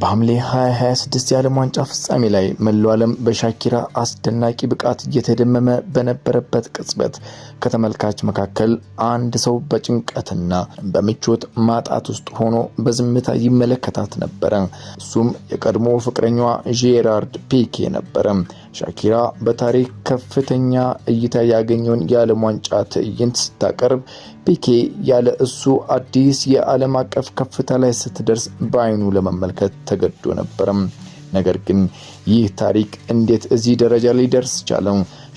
በሐምሌ 2026 የዓለም ዋንጫ ፍጻሜ ላይ መላው ዓለም በሻኪራ አስደናቂ ብቃት እየተደመመ በነበረበት ቅጽበት ከተመልካች መካከል አንድ ሰው በጭንቀትና በምቾት ማጣት ውስጥ ሆኖ በዝምታ ይመለከታት ነበር። እሱም የቀድሞ ፍቅረኛዋ ጄራርድ ፒኬ ነበር። ሻኪራ በታሪክ ከፍተኛ እይታ ያገኘውን የዓለም ዋንጫ ትዕይንት ስታቀርብ ፒኬ ያለ እሱ አዲስ የዓለም አቀፍ ከፍታ ላይ ስትደርስ በአይኑ ለመመልከት ተገዶ ነበር። ነገር ግን ይህ ታሪክ እንዴት እዚህ ደረጃ ላይ ደርስ ቻለ?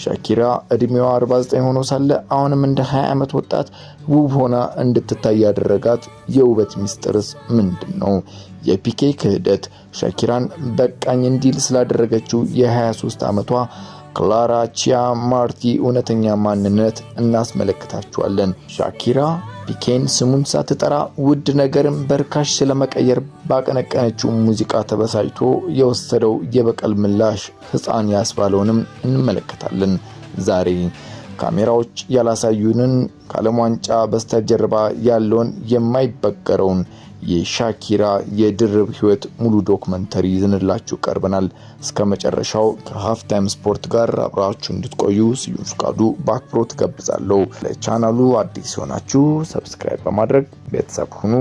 ሻኪራ እድሜዋ 49 ሆኖ ሳለ አሁንም እንደ 20 ዓመት ወጣት ውብ ሆና እንድትታይ ያደረጋት የውበት ሚስጥርስ ምንድነው? የፒኬ ክህደት ሻኪራን በቃኝ እንዲል ስላደረገችው የ23 ዓመቷ ክላራ ቺያማርቲ እውነተኛ ማንነት እናስመለክታችኋለን። ሻኪራ ፒኬን ስሙን ሳትጠራ ውድ ነገርን በርካሽ ስለመቀየር ባቀነቀነችው ሙዚቃ ተበሳጭቶ የወሰደው የበቀል ምላሽ ሕፃን ያስባለውንም እንመለከታለን። ዛሬ ካሜራዎች ያላሳዩንን ከዓለም ዋንጫ በስተጀርባ ያለውን የማይበገረውን የሻኪራ የድርብ ህይወት ሙሉ ዶክመንተሪ ይዘንላችሁ ቀርበናል። እስከ መጨረሻው ከሃፍ ታይም ስፖርት ጋር አብራችሁ እንድትቆዩ ስዩም ፍቃዱ በአክብሮት ጋብዛለሁ። ለቻናሉ አዲስ ሆናችሁ ሰብስክራይብ በማድረግ ቤተሰብ ሁኑ።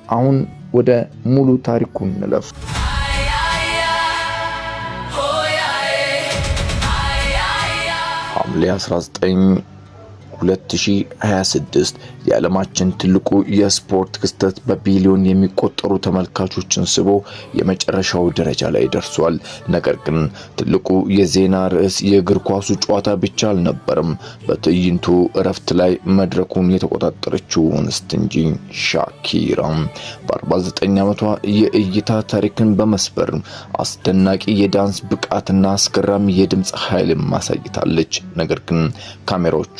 አሁን ወደ ሙሉ ታሪኩ እንለፍ። ሐምሌ 19 2026 የዓለማችን ትልቁ የስፖርት ክስተት በቢሊዮን የሚቆጠሩ ተመልካቾችን ስቦ የመጨረሻው ደረጃ ላይ ደርሷል። ነገር ግን ትልቁ የዜና ርዕስ የእግር ኳሱ ጨዋታ ብቻ አልነበረም። በትዕይንቱ እረፍት ላይ መድረኩን የተቆጣጠረችው እንስት እንጂ ሻኪራ በ49 ዓመቷ የእይታ ታሪክን በመስበር አስደናቂ የዳንስ ብቃትና አስገራሚ የድምጽ ኃይልን ማሳይታለች። ነገር ግን ካሜራዎቹ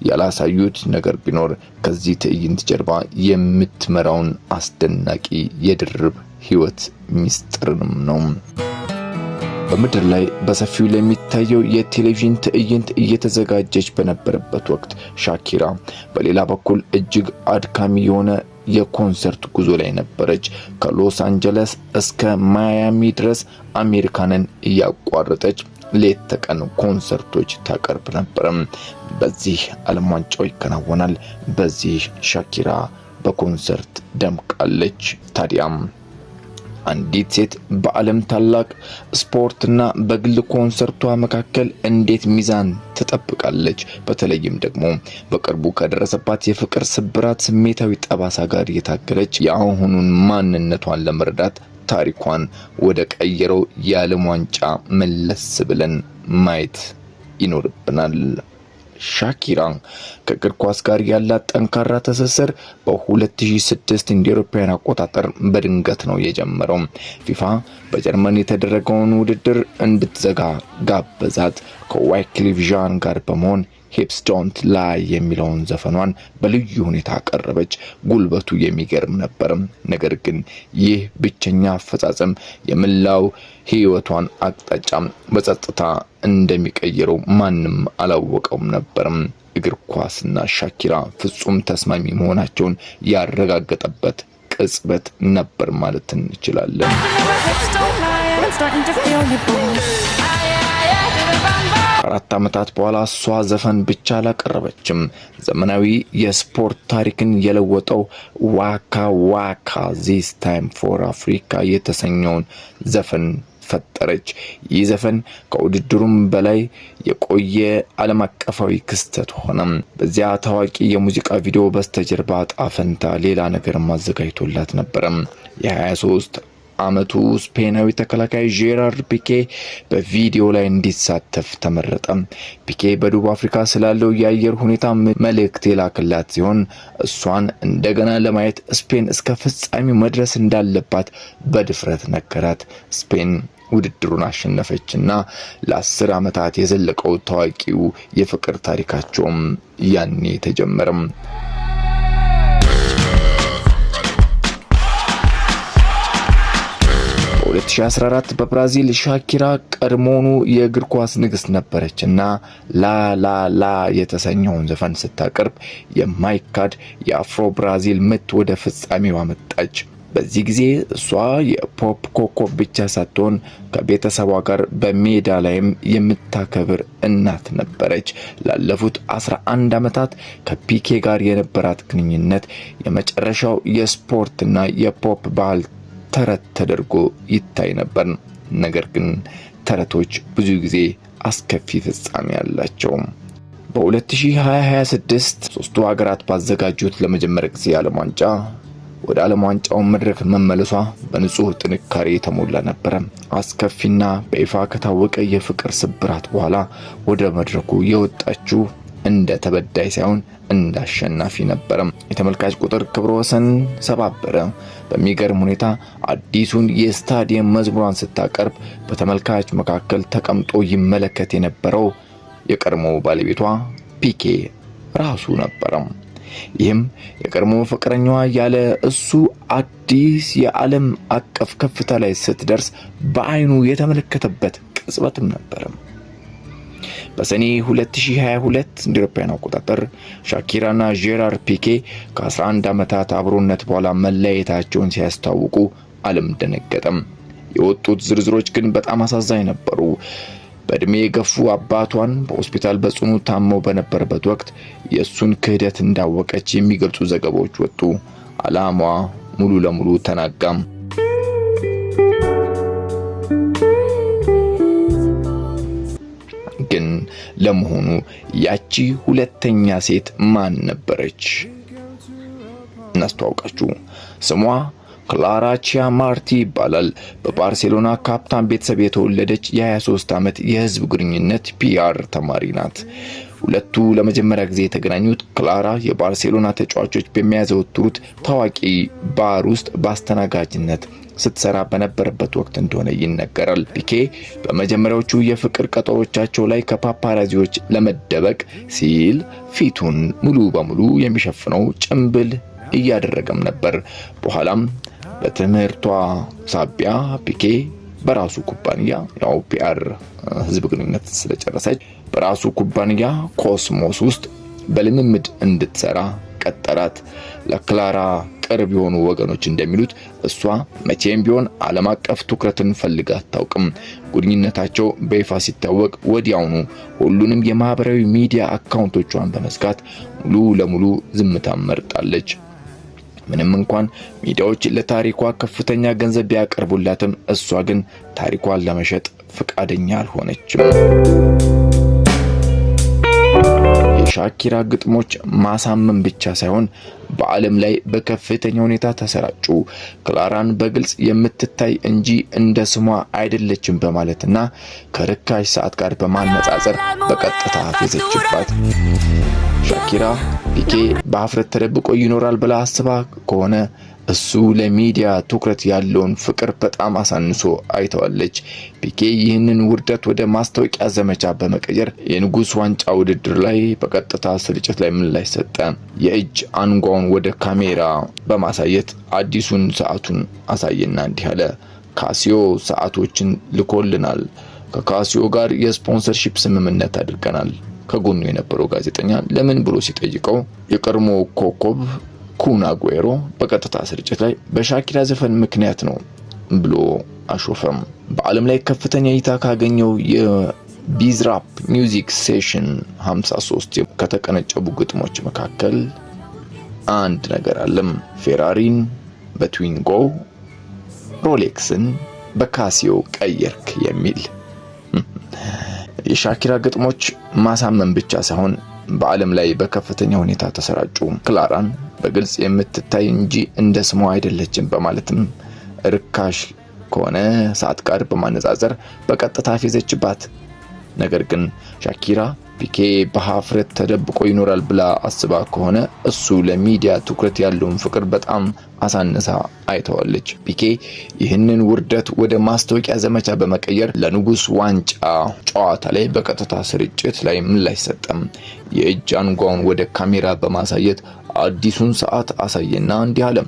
ያላሳዩት ነገር ቢኖር ከዚህ ትዕይንት ጀርባ የምትመራውን አስደናቂ የድርብ ህይወት ሚስጥርንም ነው። በምድር ላይ በሰፊው ለሚታየው የቴሌቪዥን ትዕይንት እየተዘጋጀች በነበረበት ወቅት ሻኪራ በሌላ በኩል እጅግ አድካሚ የሆነ የኮንሰርት ጉዞ ላይ ነበረች። ከሎስ አንጀለስ እስከ ማያሚ ድረስ አሜሪካንን እያቋረጠች ሌት ተቀን ኮንሰርቶች ታቀርብ ነበር። በዚህ ዓለም ዋንጫው ይከናወናል። በዚህ ሻኪራ በኮንሰርት ደምቃለች። ታዲያም አንዲት ሴት በዓለም ታላቅ ስፖርትና በግል ኮንሰርቷ መካከል እንዴት ሚዛን ትጠብቃለች? በተለይም ደግሞ በቅርቡ ከደረሰባት የፍቅር ስብራት ስሜታዊ ጠባሳ ጋር የታገለች የአሁኑን ማንነቷን ለመረዳት ታሪኳን ወደ ቀየረው የዓለም ዋንጫ መለስ ብለን ማየት ይኖርብናል። ሻኪራ ከእግር ኳስ ጋር ያላት ጠንካራ ትስስር በ2006 እንደ አውሮፓውያን አቆጣጠር በድንገት ነው የጀመረው። ፊፋ በጀርመን የተደረገውን ውድድር እንድትዘጋ ጋበዛት። ከዋይክሊፍ ዣን ጋር በመሆን ሂፕስ ዶንት ላይ የሚለውን ዘፈኗን በልዩ ሁኔታ አቀረበች። ጉልበቱ የሚገርም ነበር። ነገር ግን ይህ ብቸኛ አፈጻጸም የመላው ህይወቷን አቅጣጫ በጸጥታ እንደሚቀይረው ማንም አላወቀውም ነበር። እግር ኳስና ሻኪራ ፍጹም ተስማሚ መሆናቸውን ያረጋገጠበት ቅጽበት ነበር ማለት እንችላለን። ከአራት ዓመታት በኋላ እሷ ዘፈን ብቻ አላቀረበችም። ዘመናዊ የስፖርት ታሪክን የለወጠው ዋካ ዋካ ዚስ ታይም ፎር አፍሪካ የተሰኘውን ዘፈን ፈጠረች። ይህ ዘፈን ከውድድሩም በላይ የቆየ ዓለም አቀፋዊ ክስተት ሆነ። በዚያ ታዋቂ የሙዚቃ ቪዲዮ በስተጀርባ ጣፈንታ ሌላ ነገር ማዘጋጅቶላት ነበር። የ23 ዓመቱ ስፔናዊ ተከላካይ ጄራርድ ፒኬ በቪዲዮ ላይ እንዲሳተፍ ተመረጠ። ፒኬ በደቡብ አፍሪካ ስላለው የአየር ሁኔታ መልእክት የላከላት ሲሆን እሷን እንደገና ለማየት ስፔን እስከ ፍጻሜው መድረስ እንዳለባት በድፍረት ነገራት። ስፔን ውድድሩን አሸነፈችና ለ10 ዓመታት የዘለቀው ታዋቂው የፍቅር ታሪካቸውም ያኔ ተጀመረ። 2014 በብራዚል ሻኪራ ቀድሞኑ የእግር ኳስ ንግስት ነበረችና ላ የተሰኘውን ዘፈን ስታቀርብ የማይካድ የአፍሮ ብራዚል ምት ወደ ፍጻሜው አመጣች። በዚህ ጊዜ እሷ የፖፕ ኮከብ ብቻ ሳትሆን ከቤተሰቧ ጋር በሜዳ ላይም የምታከብር እናት ነበረች። ላለፉት 11 ዓመታት ከፒኬ ጋር የነበራት ግንኙነት የመጨረሻው የስፖርትና የፖፕ ባህል ተረት ተደርጎ ይታይ ነበር። ነገር ግን ተረቶች ብዙ ጊዜ አስከፊ ፍጻሜ ያላቸው። በ2026 ሶስቱ ሀገራት ባዘጋጁት ለመጀመሪያ ጊዜ ዓለም ዋንጫ ወደ ዓለም ዋንጫው መድረክ መመለሷ በንጹህ ጥንካሬ የተሞላ ነበር። አስከፊና በይፋ ከታወቀ የፍቅር ስብራት በኋላ ወደ መድረኩ የወጣችው እንደ ተበዳይ ሳይሆን እንደ አሸናፊ ነበር። የተመልካች ቁጥር ክብረ ወሰን ሰባበረ። በሚገርም ሁኔታ አዲሱን የስታዲየም መዝሙሯን ስታቀርብ በተመልካች መካከል ተቀምጦ ይመለከት የነበረው የቀድሞ ባለቤቷ ፒኬ ራሱ ነበር። ይህም የቀድሞ ፍቅረኛዋ ያለ እሱ አዲስ የዓለም አቀፍ ከፍታ ላይ ስትደርስ በአይኑ የተመለከተበት ቅጽበትም ነበር። በሰኔ 2022 እንደ አውሮፓውያን አቆጣጠር ሻኪራና ጄራር ፒኬ ከ11 ዓመታት አብሮነት በኋላ መለያየታቸውን ሲያስታውቁ ዓለም ደነገጠም። የወጡት ዝርዝሮች ግን በጣም አሳዛኝ ነበሩ። በእድሜ የገፉ አባቷን በሆስፒታል በጽኑ ታመው በነበረበት ወቅት የእሱን ክህደት እንዳወቀች የሚገልጹ ዘገባዎች ወጡ። ዓላማዋ ሙሉ ለሙሉ ተናጋም። ግን ለመሆኑ ያቺ ሁለተኛ ሴት ማን ነበረች? እናስተዋውቃችሁ። ስሟ ክላራ ቺያማርቲ ይባላል። በባርሴሎና ካፕታን ቤተሰብ የተወለደች የ23 ዓመት የህዝብ ግንኙነት ፒአር ተማሪ ናት። ሁለቱ ለመጀመሪያ ጊዜ የተገናኙት ክላራ የባርሴሎና ተጫዋቾች በሚያዘወትሩት ታዋቂ ባር ውስጥ በአስተናጋጅነት ስትሰራ በነበረበት ወቅት እንደሆነ ይነገራል። ፒኬ በመጀመሪያዎቹ የፍቅር ቀጠሮቻቸው ላይ ከፓፓራዚዎች ለመደበቅ ሲል ፊቱን ሙሉ በሙሉ የሚሸፍነው ጭንብል እያደረገም ነበር። በኋላም በትምህርቷ ሳቢያ ፒኬ በራሱ ኩባንያ ያው ፒአር ህዝብ ግንኙነት ስለጨረሰች በራሱ ኩባንያ ኮስሞስ ውስጥ በልምምድ እንድትሰራ ቀጠራት። ለክላራ ቅርብ የሆኑ ወገኖች እንደሚሉት እሷ መቼም ቢሆን ዓለም አቀፍ ትኩረትን ፈልጋ አታውቅም። ግንኙነታቸው በይፋ ሲታወቅ ወዲያውኑ ሁሉንም የማህበራዊ ሚዲያ አካውንቶቿን በመዝጋት ሙሉ ለሙሉ ዝምታን መርጣለች። ምንም እንኳን ሚዲያዎች ለታሪኳ ከፍተኛ ገንዘብ ቢያቀርቡላትም እሷ ግን ታሪኳን ለመሸጥ ፈቃደኛ አልሆነችም። የሻኪራ ግጥሞች ማሳመን ብቻ ሳይሆን በዓለም ላይ በከፍተኛ ሁኔታ ተሰራጩ። ክላራን በግልጽ የምትታይ እንጂ እንደ ስሟ አይደለችም በማለትና ከርካሽ ሰዓት ጋር በማነጻጸር በቀጥታ ፈዘችባት። ሻኪራ ፒኬ በአፍረት ተደብቆ ይኖራል ብላ አስባ ከሆነ እሱ ለሚዲያ ትኩረት ያለውን ፍቅር በጣም አሳንሶ አይተዋለች። ፒኬ ይህንን ውርደት ወደ ማስታወቂያ ዘመቻ በመቀየር የንጉስ ዋንጫ ውድድር ላይ በቀጥታ ስርጭት ላይ ምላሽ ሰጠ። የእጅ አንጓውን ወደ ካሜራ በማሳየት አዲሱን ሰዓቱን አሳየና እንዲህ አለ። ካሲዮ ሰዓቶችን ልኮልናል። ከካሲዮ ጋር የስፖንሰርሺፕ ስምምነት አድርገናል። ከጎኑ የነበረው ጋዜጠኛ ለምን ብሎ ሲጠይቀው የቀድሞ ኮከብ ኩን አጉዌሮ በቀጥታ ስርጭት ላይ በሻኪራ ዘፈን ምክንያት ነው ብሎ አሾፈም። በዓለም ላይ ከፍተኛ እይታ ካገኘው የቢዝራፕ ሚውዚክ ሴሽን 53 ከተቀነጨቡ ግጥሞች መካከል አንድ ነገር አለም። ፌራሪን በትዊንጎ ሮሌክስን በካሲዮ ቀየርክ የሚል። የሻኪራ ግጥሞች ማሳመን ብቻ ሳይሆን በዓለም ላይ በከፍተኛ ሁኔታ ተሰራጩ። ክላራን በግልጽ የምትታይ እንጂ እንደ ስሟ አይደለችም በማለትም ርካሽ ከሆነ ሰዓት ጋር በማነጻጸር በቀጥታ ፈዘችባት። ነገር ግን ሻኪራ ፒኬ በሀፍረት ተደብቆ ይኖራል ብላ አስባ ከሆነ እሱ ለሚዲያ ትኩረት ያለውን ፍቅር በጣም አሳንሳ አይተዋለች። ፒኬ ይህንን ውርደት ወደ ማስታወቂያ ዘመቻ በመቀየር ለንጉስ ዋንጫ ጨዋታ ላይ በቀጥታ ስርጭት ላይ ምላሽ ሰጠም። የእጅ አንጓውን ወደ ካሜራ በማሳየት አዲሱን ሰዓት አሳየና እንዲህ አለ።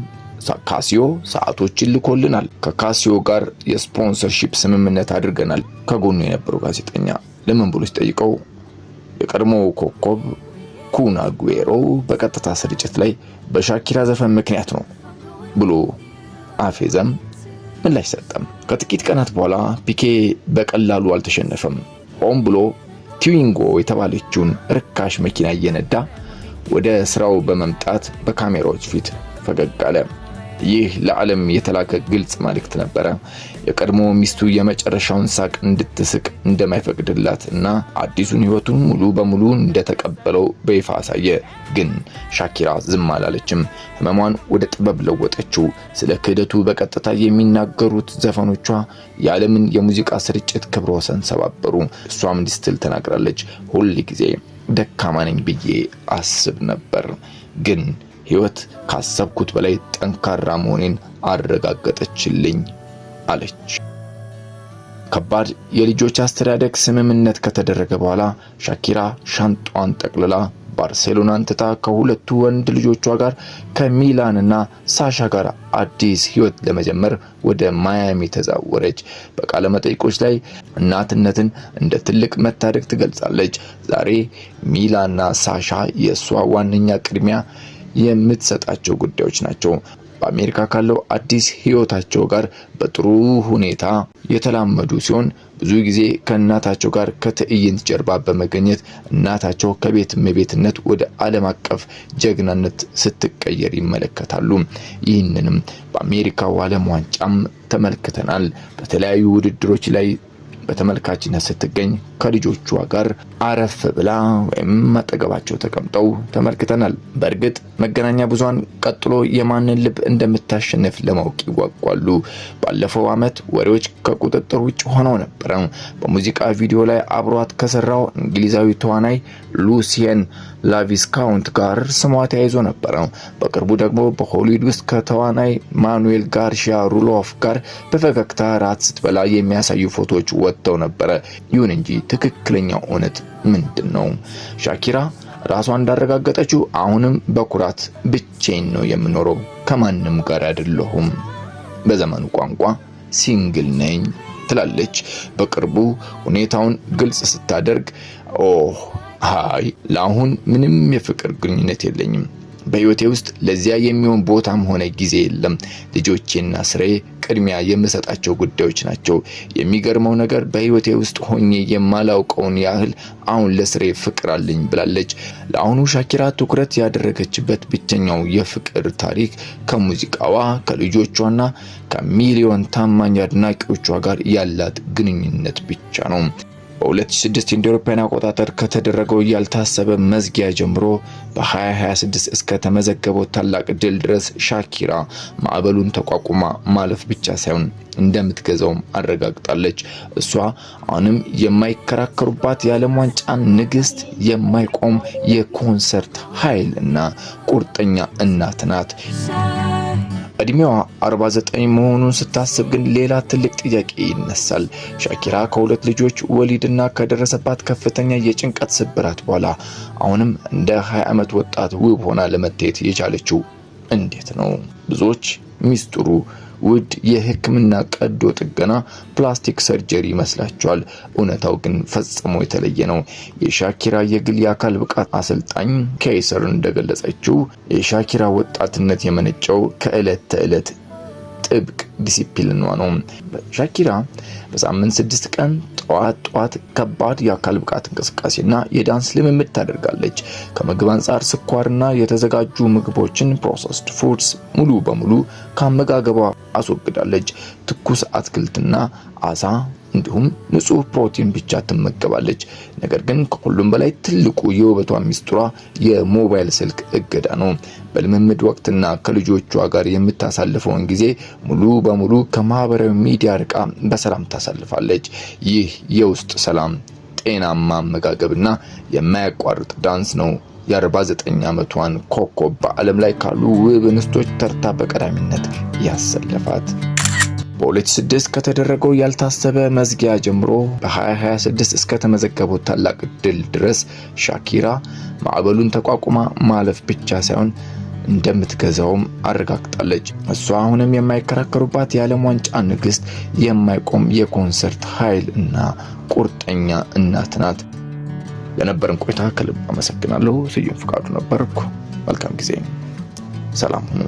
ካሲዮ ሰዓቶችን ልኮልናል። ከካሲዮ ጋር የስፖንሰርሺፕ ስምምነት አድርገናል። ከጎኑ የነበረው ጋዜጠኛ ለምን ብሎ ሲጠይቀው የቀድሞ ኮከብ ኩን አጉዌሮ በቀጥታ ስርጭት ላይ በሻኪራ ዘፈን ምክንያት ነው ብሎ አፌዘም፣ ምላሽ ሰጠም። ከጥቂት ቀናት በኋላ ፒኬ በቀላሉ አልተሸነፈም። ሆን ብሎ ትዊንጎ የተባለችውን ርካሽ መኪና እየነዳ ወደ ስራው በመምጣት በካሜራዎች ፊት ፈገግ አለ። ይህ ለዓለም የተላከ ግልጽ መልእክት ነበር። የቀድሞ ሚስቱ የመጨረሻውን ሳቅ እንድትስቅ እንደማይፈቅድላት እና አዲሱን ህይወቱን ሙሉ በሙሉ እንደተቀበለው በይፋ አሳየ። ግን ሻኪራ ዝም አላለችም። ህመሟን ወደ ጥበብ ለወጠችው። ስለ ክህደቱ በቀጥታ የሚናገሩት ዘፈኖቿ የዓለምን የሙዚቃ ስርጭት ክብረ ወሰን ሰባበሩ። እሷም እንዲህ ስትል ተናግራለች። ሁል ጊዜ ደካማ ነኝ ብዬ አስብ ነበር፣ ግን ህይወት ካሰብኩት በላይ ጠንካራ መሆኔን አረጋገጠችልኝ አለች። ከባድ የልጆች አስተዳደግ ስምምነት ከተደረገ በኋላ ሻኪራ ሻንጣዋን ጠቅልላ ባርሴሎናን ትታ ከሁለቱ ወንድ ልጆቿ ጋር ከሚላንና ሳሻ ጋር አዲስ ህይወት ለመጀመር ወደ ማያሚ ተዛወረች። በቃለ መጠይቆች ላይ እናትነትን እንደ ትልቅ መታደግ ትገልጻለች። ዛሬ ሚላና ሳሻ የሷ ዋነኛ ቅድሚያ የምትሰጣቸው ጉዳዮች ናቸው። በአሜሪካ ካለው አዲስ ህይወታቸው ጋር በጥሩ ሁኔታ የተላመዱ ሲሆን ብዙ ጊዜ ከእናታቸው ጋር ከትዕይንት ጀርባ በመገኘት እናታቸው ከቤት እመቤትነት ወደ ዓለም አቀፍ ጀግናነት ስትቀየር ይመለከታሉ። ይህንንም በአሜሪካው ዓለም ዋንጫም ተመልክተናል። በተለያዩ ውድድሮች ላይ በተመልካችነት ስትገኝ ከልጆቿ ጋር አረፍ ብላ ወይም አጠገባቸው ተቀምጠው ተመልክተናል። በእርግጥ መገናኛ ብዙሃን ቀጥሎ የማንን ልብ እንደምታሸንፍ ለማወቅ ይጓጓሉ። ባለፈው ዓመት ወሬዎች ከቁጥጥር ውጭ ሆነው ነበር። በሙዚቃ ቪዲዮ ላይ አብሯት ከሰራው እንግሊዛዊ ተዋናይ ሉሲየን ላቪስካውንት ጋር ስሟ ተያይዞ ነበር። በቅርቡ ደግሞ በሆሊውድ ውስጥ ከተዋናይ ማኑኤል ጋርሺያ ሩሎፍ ጋር በፈገግታ ራት ስትበላ የሚያሳዩ ፎቶዎች ወጥተው ነበር። ይሁን እንጂ ትክክለኛው እውነት ምንድነው? ሻኪራ ራሷ እንዳረጋገጠችው አሁንም በኩራት ብቻዬን ነው የምኖረው፣ ከማንም ጋር አይደለሁም፣ በዘመኑ ቋንቋ ሲንግል ነኝ ትላለች። በቅርቡ ሁኔታውን ግልጽ ስታደርግ ሃይ ለአሁን ምንም የፍቅር ግንኙነት የለኝም። በህይወቴ ውስጥ ለዚያ የሚሆን ቦታም ሆነ ጊዜ የለም። ልጆቼና ስራዬ ቅድሚያ የምሰጣቸው ጉዳዮች ናቸው። የሚገርመው ነገር በህይወቴ ውስጥ ሆኜ የማላውቀውን ያህል አሁን ለስሬ ፍቅር አለኝ ብላለች። ለአሁኑ ሻኪራ ትኩረት ያደረገችበት ብቸኛው የፍቅር ታሪክ ከሙዚቃዋ ከልጆቿና ከሚሊዮን ታማኝ አድናቂዎቿ ጋር ያላት ግንኙነት ብቻ ነው። በ2006 እንደ አውሮፓውያን አቆጣጠር ከተደረገው ያልታሰበ መዝጊያ ጀምሮ በ2026 እስከ ተመዘገበው ታላቅ ድል ድረስ ሻኪራ ማዕበሉን ተቋቁማ ማለፍ ብቻ ሳይሆን እንደምትገዛውም አረጋግጣለች። እሷ አሁንም የማይከራከሩባት የዓለም ዋንጫ ንግስት፣ የማይቆም የኮንሰርት ኃይል እና ቁርጠኛ እናት ናት። እድሜዋ 49 መሆኑን ስታስብ ግን ሌላ ትልቅ ጥያቄ ይነሳል። ሻኪራ ከሁለት ልጆች ወሊድና ከደረሰባት ከፍተኛ የጭንቀት ስብራት በኋላ አሁንም እንደ 20 ዓመት ወጣት ውብ ሆና ለመታየት የቻለችው እንዴት ነው? ብዙዎች ሚስጥሩ ውድ የሕክምና ቀዶ ጥገና ፕላስቲክ ሰርጀሪ ይመስላቸዋል። እውነታው ግን ፈጽሞ የተለየ ነው። የሻኪራ የግል የአካል ብቃት አሰልጣኝ ኬይሰር እንደገለጸችው የሻኪራ ወጣትነት የመነጨው ከዕለት ተዕለት ጥብቅ ዲሲፕሊኗ ነው። ሻኪራ በሳምንት 6 ቀን ጠዋት ከባድ የአካል ብቃት እንቅስቃሴና የዳንስ ልምምድ ታደርጋለች። ከምግብ አንጻር ስኳርና የተዘጋጁ ምግቦችን ፕሮሰስድ ፉድስ ሙሉ በሙሉ ከአመጋገቧ አስወግዳለች። ትኩስ አትክልትና አሳ እንዲሁም ንጹህ ፕሮቲን ብቻ ትመገባለች። ነገር ግን ከሁሉም በላይ ትልቁ የውበቷ ሚስጥሯ የሞባይል ስልክ እገዳ ነው። በልምምድ ወቅትና ከልጆቿ ጋር የምታሳልፈውን ጊዜ ሙሉ በሙሉ ከማህበራዊ ሚዲያ ርቃ በሰላም ታሳልፋለች። ይህ የውስጥ ሰላም፣ ጤናማ አመጋገብና የማያቋርጥ ዳንስ ነው የ49 ዓመቷን ኮከብ በዓለም ላይ ካሉ ውብ እንስቶች ተርታ በቀዳሚነት ያሰለፋት። በ2006 ከተደረገው ያልታሰበ መዝጊያ ጀምሮ በ2026 እስከ ተመዘገበው ታላቅ ድል ድረስ ሻኪራ ማዕበሉን ተቋቁማ ማለፍ ብቻ ሳይሆን እንደምትገዛውም አረጋግጣለች። እሷ አሁንም የማይከራከሩባት የዓለም ዋንጫ ንግስት፣ የማይቆም የኮንሰርት ኃይል እና ቁርጠኛ እናት ናት። ለነበረን ቆይታ ከልብ አመሰግናለሁ። ስዩም ፍቃዱ ነበርኩ። መልካም ጊዜ። ሰላም ሁኑ።